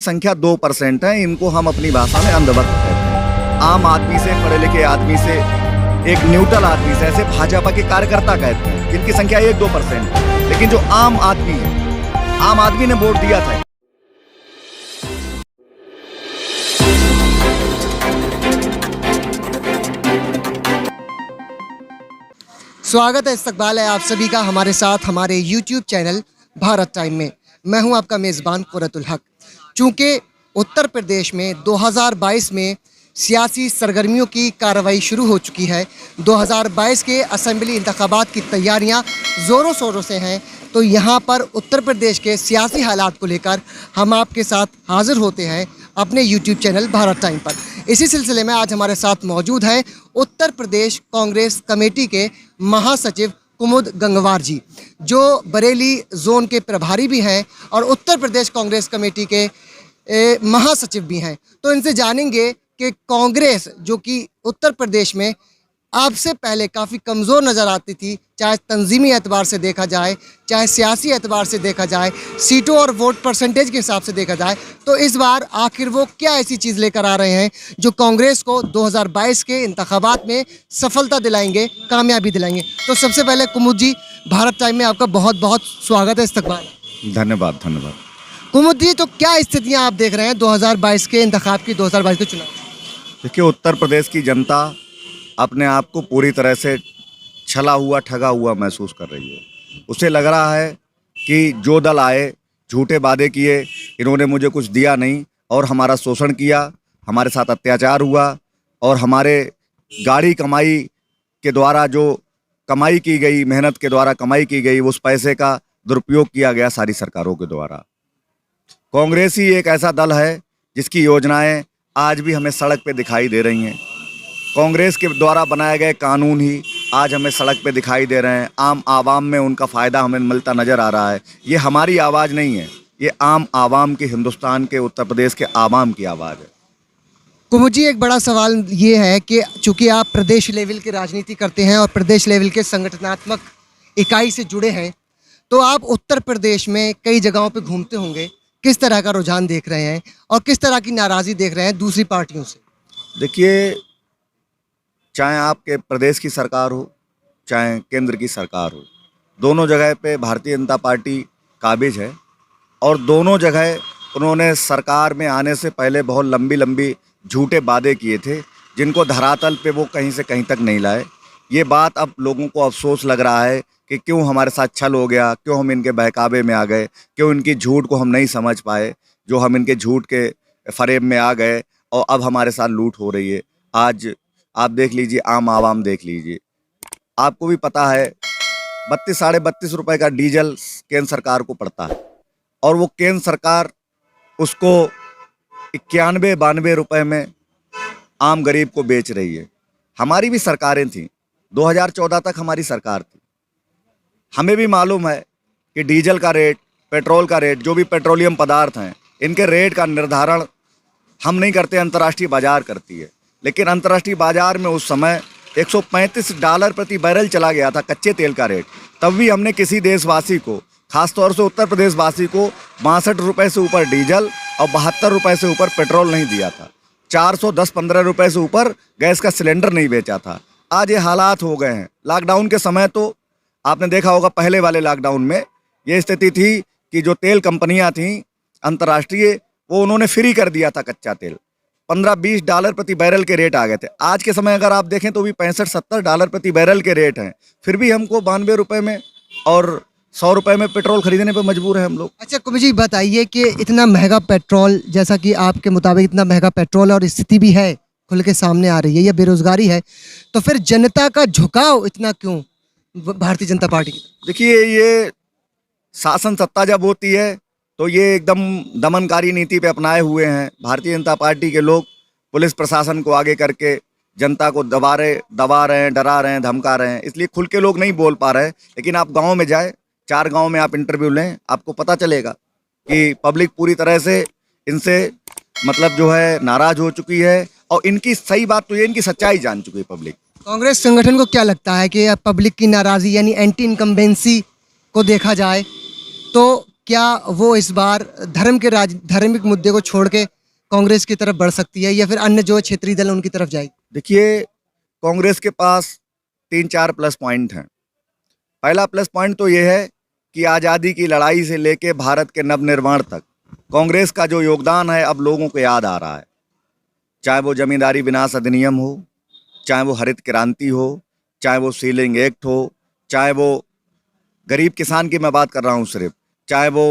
संख्या 2% है। इनको हम अपनी भाषा में अंधभक्त कहते हैं। आम आदमी से, पढ़े लिखे आदमी से, एक न्यूट्रल आदमी से, ऐसे भाजपा के कार्यकर्ता कहते हैं जिनकी संख्या 1-2% है। लेकिन जो आम आदमी है, आम आदमी ने वोट दिया था। स्वागत है, इस्तकबाल है आप सभी का हमारे साथ हमारे YouTube चैनल भारत टाइम में। मैं हूं आपका मेज़बान कुरतुल हक। चूँकि उत्तर प्रदेश में 2022 में सियासी सरगर्मियों की कार्रवाई शुरू हो चुकी है, 2022 के असेंबली इंतखाबात की तैयारियां ज़ोरों शोरों से हैं, तो यहां पर उत्तर प्रदेश के सियासी हालात को लेकर हम आपके साथ हाज़िर होते हैं अपने YouTube चैनल भारत टाइम पर। इसी सिलसिले में आज हमारे साथ मौजूद हैं उत्तर प्रदेश कांग्रेस कमेटी के महासचिव कुमुद गंगवार जी, जो बरेली जोन के प्रभारी भी हैं और उत्तर प्रदेश कांग्रेस कमेटी के महासचिव भी हैं। तो इनसे जानेंगे कि कांग्रेस जो कि उत्तर प्रदेश में आपसे पहले काफ़ी कमज़ोर नज़र आती थी, चाहे तंजीमी एतबार से देखा जाए, चाहे सियासी एतबार से देखा जाए, सीटों और वोट परसेंटेज के हिसाब से देखा जाए, तो इस बार आखिर वो क्या ऐसी चीज़ लेकर आ रहे हैं जो कांग्रेस को 2022 के इंतखाबात में सफलता दिलाएंगे, कामयाबी दिलाएंगे। तो सबसे पहले कुमुद जी, भारत टाइम में आपका बहुत बहुत स्वागत है, इस्तकबाल। धन्यवाद धन्यवाद। कुमुद जी, तो क्या स्थितियाँ आप देख रहे हैं 2022 के इंतखाब की, 2022 के चुनाव? देखिए, उत्तर प्रदेश की जनता अपने आप को पूरी तरह से छला हुआ, ठगा हुआ महसूस कर रही है। उसे लग रहा है कि जो दल आए, झूठे वादे किए, इन्होंने मुझे कुछ दिया नहीं और हमारा शोषण किया, हमारे साथ अत्याचार हुआ और हमारे गाढ़ी कमाई के द्वारा जो कमाई की गई, मेहनत के द्वारा कमाई की गई, उस पैसे का दुरुपयोग किया गया सारी सरकारों के द्वारा। कांग्रेस ही एक ऐसा दल है जिसकी योजनाएं आज भी हमें सड़क पे दिखाई दे रही हैं। कांग्रेस के द्वारा बनाए गए कानून ही आज हमें सड़क पे दिखाई दे रहे हैं। आम आवाम में उनका फ़ायदा हमें मिलता नज़र आ रहा है। ये हमारी आवाज़ नहीं है, ये आम आवाम के, हिंदुस्तान के, उत्तर प्रदेश के आवाम की आवाज़ है। कुमुद जी, एक बड़ा सवाल ये है कि चूँकि आप प्रदेश लेवल की राजनीति करते हैं और प्रदेश लेवल के संगठनात्मक इकाई से जुड़े हैं, तो आप उत्तर प्रदेश में कई जगहों पे घूमते होंगे। किस तरह का रुझान देख रहे हैं और किस तरह की नाराज़गी देख रहे हैं दूसरी पार्टियों से? देखिए, चाहे आपके प्रदेश की सरकार हो, चाहे केंद्र की सरकार हो, दोनों जगह पे भारतीय जनता पार्टी काबिज है और दोनों जगह उन्होंने सरकार में आने से पहले बहुत लंबी लंबी झूठे वादे किए थे, जिनको धरातल पे वो कहीं से कहीं तक नहीं लाए। ये बात अब लोगों को अफसोस लग रहा है कि क्यों हमारे साथ छल हो गया, क्यों हम इनके बहकावे में आ गए, क्यों इनकी झूठ को हम नहीं समझ पाए, जो हम इनके झूठ के फरेब में आ गए और अब हमारे साथ लूट हो रही है। आज आप देख लीजिए, आम आवाम देख लीजिए, आपको भी पता है 32-32.5 रुपए का डीजल केंद्र सरकार को पड़ता है और वो केंद्र सरकार उसको 91-92 रुपए में आम गरीब को बेच रही है। हमारी भी सरकारें थीं, 2014 तक हमारी सरकार थी। हमें भी मालूम है कि डीजल का रेट, पेट्रोल का रेट, जो भी पेट्रोलियम पदार्थ हैं, इनके रेट का निर्धारण हम नहीं करते, अंतर्राष्ट्रीय बाजार करती है। लेकिन अंतर्राष्ट्रीय बाजार में उस समय $135 प्रति बैरल चला गया था कच्चे तेल का रेट। तब भी हमने किसी देशवासी को, खासतौर से उत्तर प्रदेश वासी को, 62 रुपये से ऊपर डीजल और 72 रुपये से ऊपर पेट्रोल नहीं दिया था। 410-15 रुपये से ऊपर गैस का सिलेंडर नहीं बेचा था। आज ये हालात हो गए हैं। लॉकडाउन के समय तो आपने देखा होगा, पहले वाले लॉकडाउन में ये स्थिति थी कि जो तेल कंपनियां थीं अंतर्राष्ट्रीय, वो उन्होंने फ्री कर दिया था कच्चा तेल। $15-20 प्रति बैरल के रेट आ गए थे। आज के समय अगर आप देखें तो भी $65-70 प्रति बैरल के रेट हैं, फिर भी हमको 92 रुपये में और 100 रुपये में पेट्रोल खरीदने पर मजबूर हैं हम लोग। अच्छा कुमुद जी, बताइए कि इतना महंगा पेट्रोल, जैसा कि आपके मुताबिक इतना महंगा पेट्रोल और स्थिति भी है खुल के सामने आ रही है, या बेरोजगारी है, तो फिर जनता का झुकाव इतना क्यों भारतीय जनता पार्टी की? देखिए, ये शासन सत्ता जब होती है तो ये एकदम दमनकारी नीति पे अपनाए हुए हैं भारतीय जनता पार्टी के लोग। पुलिस प्रशासन को आगे करके जनता को दबा रहे हैं, डरा रहे हैं, धमका रहे हैं, इसलिए खुल के लोग नहीं बोल पा रहे हैं। लेकिन आप गांव में जाए, 4 गांव में आप इंटरव्यू लें, आपको पता चलेगा कि पब्लिक पूरी तरह से इनसे मतलब जो है नाराज हो चुकी है और इनकी सही बात तो ये, इनकी सच्चाई जान चुकी है पब्लिक। कांग्रेस संगठन को क्या लगता है कि पब्लिक की नाराज़गी यानी एंटी इनकम्बेंसी को देखा जाए तो क्या वो इस बार धार्मिक मुद्दे को छोड़ के कांग्रेस की तरफ बढ़ सकती है या फिर अन्य जो क्षेत्रीय दल हैं, उनकी तरफ जाएगी? देखिए, कांग्रेस के पास 3-4 प्लस पॉइंट हैं। पहला प्लस पॉइंट तो ये है कि आज़ादी की लड़ाई से लेके भारत के नवनिर्माण तक कांग्रेस का जो योगदान है अब लोगों को याद आ रहा है। चाहे वो जमींदारी विनाश अधिनियम हो, चाहे वो हरित क्रांति हो, चाहे वो सीलिंग एक्ट हो, चाहे वो गरीब किसान की मैं बात कर रहा हूँ सिर्फ, चाहे वो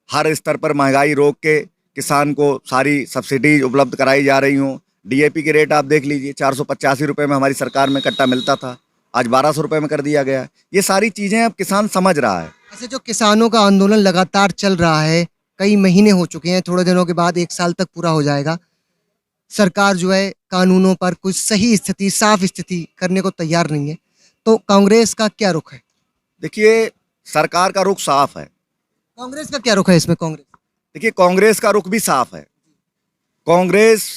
हर स्तर पर महंगाई रोक के किसान को सारी सब्सिडी उपलब्ध कराई जा रही हों। डीएपी की रेट आप देख लीजिए, 485 रुपये में हमारी सरकार में कट्टा मिलता था, आज 1200 रुपये में कर दिया गया है। ये सारी चीज़ें अब किसान समझ रहा है। ऐसे जो किसानों का आंदोलन लगातार चल रहा है, कई महीने हो चुके हैं, थोड़े दिनों के बाद 1 साल तक पूरा हो जाएगा। सरकार जो है कानूनों पर कुछ सही स्थिति, साफ स्थिति करने को तैयार नहीं है, तो कांग्रेस का क्या रुख है? देखिए, सरकार का रुख साफ है। कांग्रेस का क्या रुख है इसमें? देखिए, कांग्रेस का रुख भी साफ है। कांग्रेस,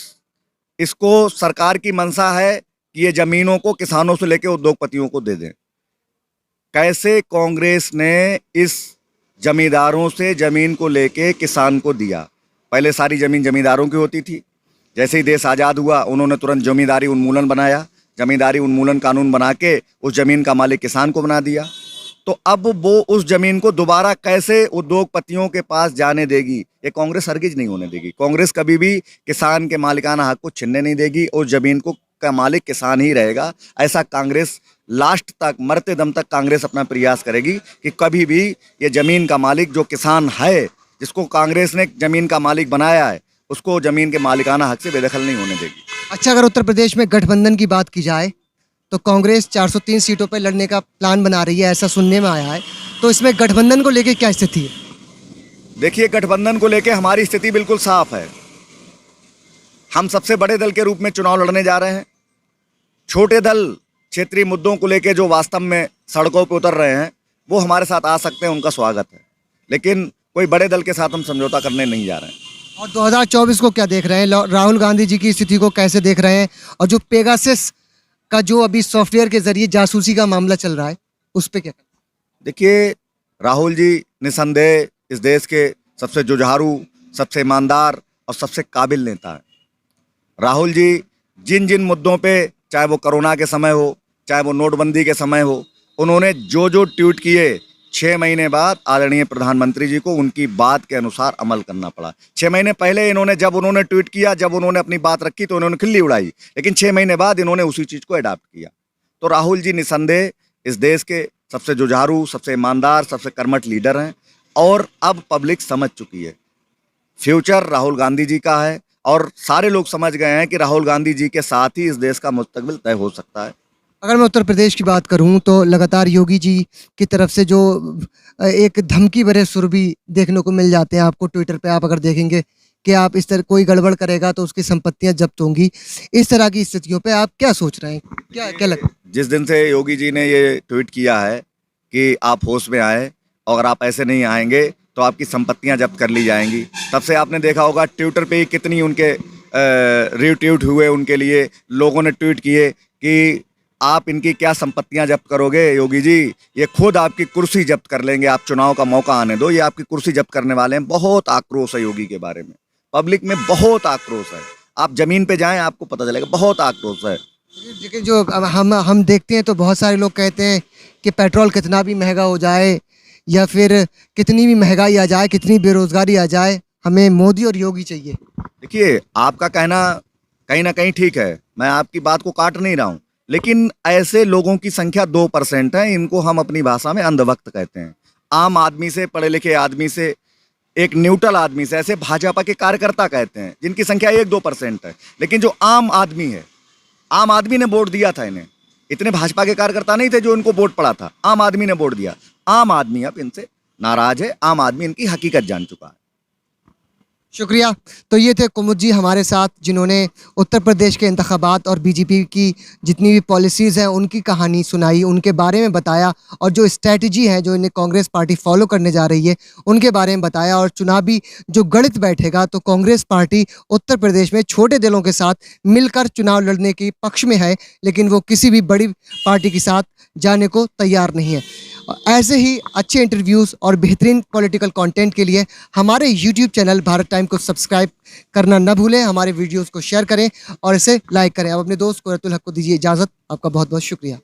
इसको सरकार की मंशा है कि ये जमीनों को किसानों से लेकर उद्योगपतियों को दे दें। कैसे कांग्रेस ने इस जमींदारों से जमीन को लेके किसान को दिया? पहले सारी जमीन जमींदारों की होती थी। जैसे ही देश आज़ाद हुआ, उन्होंने तुरंत जमींदारी उन्मूलन बनाया। जमींदारी उन्मूलन कानून बना के उस जमीन का मालिक किसान को बना दिया। तो अब वो उस जमीन को दोबारा कैसे उद्योगपतियों के पास जाने देगी? ये कांग्रेस हरगिज नहीं होने देगी। कांग्रेस कभी भी किसान के मालिकाना हक को छीनने नहीं देगी। उस जमीन को का मालिक किसान ही रहेगा। ऐसा कांग्रेस लास्ट तक, मरते दम तक कांग्रेस अपना प्रयास करेगी कि कभी भी ये जमीन का मालिक जो किसान है, जिसको कांग्रेस ने जमीन का मालिक बनाया है, उसको जमीन के मालिकाना हक से बेदखल नहीं होने देगी। अच्छा, अगर उत्तर प्रदेश में गठबंधन की बात की जाए तो कांग्रेस 403 सीटों पर लड़ने का प्लान बना रही है, ऐसा सुनने में आया है। तो इसमें गठबंधन को लेके क्या स्थिति है? देखिए, गठबंधन को लेके हमारी स्थिति बिल्कुल साफ है। हम सबसे बड़े दल के रूप में चुनाव लड़ने जा रहे हैं। छोटे दल क्षेत्रीय मुद्दों को लेके जो वास्तव में सड़कों पर उतर रहे हैं, वो हमारे साथ आ सकते हैं, उनका स्वागत है। लेकिन कोई बड़े दल के साथ हम समझौता करने नहीं जा रहे हैं। और 2024 को क्या देख रहे हैं? राहुल गांधी जी की स्थिति को कैसे देख रहे हैं? और जो पेगासस का जो अभी सॉफ्टवेयर के जरिए जासूसी का मामला चल रहा है, उस पर क्या? देखिए, राहुल जी निसंदेह इस देश के सबसे जुझारू, सबसे ईमानदार और सबसे काबिल नेता हैं। राहुल जी जिन जिन मुद्दों पे, चाहे वो कोरोना के समय हो, चाहे वो नोटबंदी के समय हो, उन्होंने जो जो ट्वीट किए, 6 महीने बाद आदरणीय प्रधानमंत्री जी को उनकी बात के अनुसार अमल करना पड़ा। 6 महीने पहले जब उन्होंने ट्वीट किया, जब उन्होंने अपनी बात रखी तो इन्होंने खिल्ली उड़ाई, लेकिन 6 महीने बाद इन्होंने उसी चीज़ को अडॉप्ट किया। तो राहुल जी निसंदेह इस देश के सबसे जुझारू, सबसे ईमानदार, सबसे कर्मठ लीडर हैं और अब पब्लिक समझ चुकी है। फ्यूचर राहुल गांधी जी का है और सारे लोग समझ गए हैं कि राहुल गांधी जी के साथ ही इस देश का मुस्तकबिल तय हो सकता है। अगर मैं उत्तर प्रदेश की बात करूं तो लगातार योगी जी की तरफ से जो एक धमकी भरे सुर भी देखने को मिल जाते हैं आपको ट्विटर पे। आप अगर देखेंगे कि आप इस तरह कोई गड़बड़ करेगा तो उसकी संपत्तियां जब्त होंगी। इस तरह की स्थितियों पे आप क्या सोच रहे हैं? क्या क्या लगता है? जिस दिन से योगी जी ने ये ट्वीट किया है कि आप होश में आए, अगर आप ऐसे नहीं आएंगे तो आपकी संपत्तियां जब्त कर ली जाएंगी, तब से आपने देखा होगा ट्विटर पे ही कितनी उनके रीट्वीट हुए, उनके लिए लोगों ने ट्वीट किए कि आप इनकी क्या संपत्तियां जब्त करोगे योगी जी, ये खुद आपकी कुर्सी जब्त कर लेंगे, आप चुनाव का मौका आने दो, ये आपकी कुर्सी जब्त करने वाले हैं। बहुत आक्रोश है योगी के बारे में, पब्लिक में बहुत आक्रोश है। आप जमीन पे जाएं, आपको पता चलेगा, बहुत आक्रोश है। लेकिन जो अब हम देखते हैं तो बहुत सारे लोग कहते हैं कि पेट्रोल कितना भी महंगा हो जाए या फिर कितनी भी महंगाई आ जाए, कितनी बेरोजगारी आ जाए, हमें मोदी और योगी चाहिए। देखिए, आपका कहना कहीं ना कहीं ठीक है, मैं आपकी बात को काट नहीं रहा हूँ, लेकिन ऐसे लोगों की संख्या 2% है। इनको हम अपनी भाषा में अंधभक्त कहते हैं। आम आदमी से, पढ़े लिखे आदमी से, एक न्यूट्रल आदमी से, ऐसे भाजपा के कार्यकर्ता कहते हैं जिनकी संख्या 1-2% है। लेकिन जो आम आदमी है, आम आदमी ने वोट दिया था इन्हें, इतने भाजपा के कार्यकर्ता नहीं थे जो इनको वोट पड़ा था, आम आदमी ने वोट दिया। आम आदमी अब इनसे नाराज है, आम आदमी इनकी हकीकत जान चुका है। शुक्रिया। तो ये थे कुमुद जी हमारे साथ, जिन्होंने उत्तर प्रदेश के इंतखाबात और बीजेपी की जितनी भी पॉलिसीज़ हैं उनकी कहानी सुनाई, उनके बारे में बताया, और जो स्ट्रैटेजी है जो इन्हें कांग्रेस पार्टी फॉलो करने जा रही है उनके बारे में बताया। और चुनावी जो गणित बैठेगा तो कांग्रेस पार्टी उत्तर प्रदेश में छोटे दलों के साथ मिलकर चुनाव लड़ने के पक्ष में है, लेकिन वो किसी भी बड़ी पार्टी के साथ जाने को तैयार नहीं है। ऐसे ही अच्छे इंटरव्यूज़ और बेहतरीन पॉलिटिकल कंटेंट के लिए हमारे यूट्यूब चैनल भारत टाइम को सब्सक्राइब करना न भूलें, हमारे वीडियोस को शेयर करें और इसे लाइक करें। अब अपने दोस्त कुरतुल हक को दीजिए इजाज़त। आपका बहुत बहुत शुक्रिया।